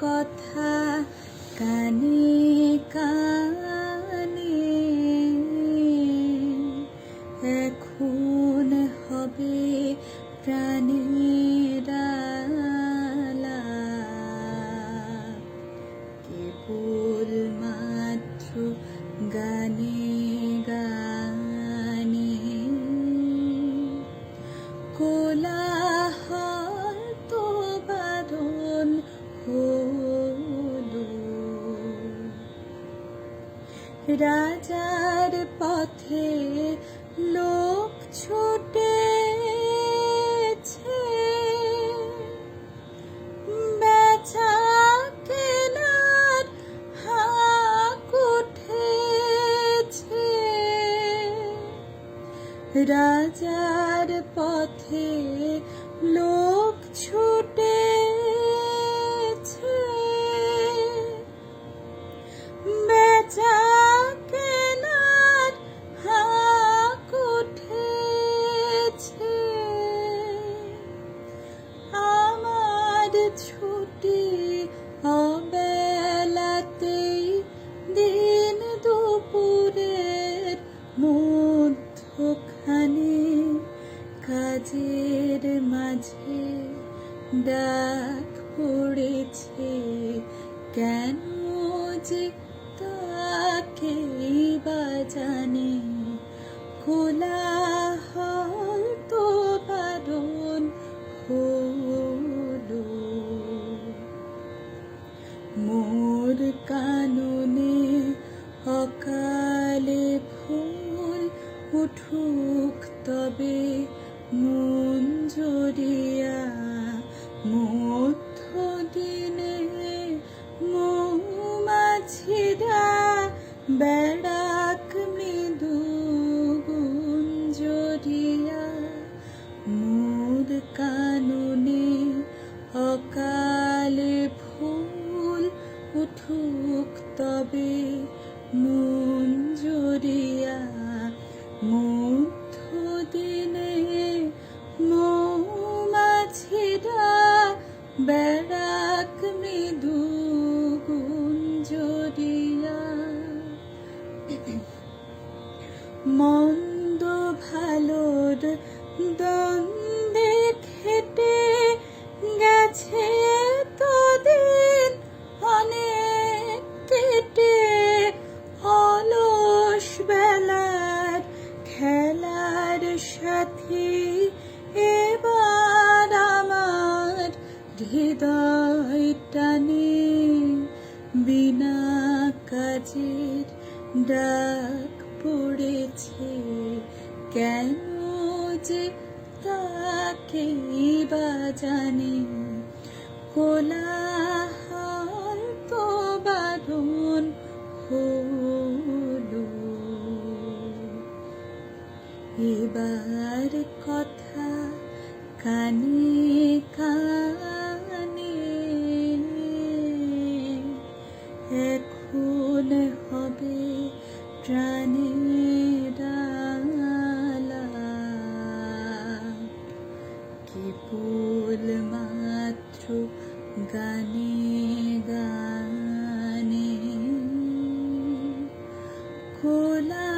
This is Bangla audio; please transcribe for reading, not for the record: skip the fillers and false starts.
কথা কানে কানে এখন হবে প্রাণের আলাপ, কেবল মাত্র গানে গানে কোলাহল তো বারণ হলো, রাজার পথে লোক ছুটেছে, বেচা কেনার হাঁক উঠেছে, রাজার পথে লোক ছুটেছে, বেচা কেনার হাঁক উঠেছে, আমার ছুটি অবেলাতেই দিন দুপুরের মধ্যখানে কাজের মাঝে ডাক পড়েছে, কেন যে তাকেই বা জানে, কোলাহল তো বারণ হলো, মোর কাননে অকালে ফুল উঠুক তবে মন জড়িয়া, মধ্য দিনে মৌমাছিরা বেড়াক মৃদু গুঞ্জরিয়া, মোর কাননে অকালে ফুল উঠুক তবে মন জড়িয়া, মধ্য দিনে মৌমাছিরা বেড়াক মৃদু গুঞ্জরিয়া, মন্দ ভালোর দ্বন্দ্বে খেটে গেছে তোদিন অনেক কেটে, অলস বেলার খেলার সাথী এবার আমার হৃদয় টানে, বিনা কাজের ডাক পড়েছে, কেন যে তাকেই বা জানে, কোলাহল তো বারণ হলো, এবার কথা কানে কানে এখন হবে প্রাণের আলাপ, কেবল মাত্র গানে গানে কোলা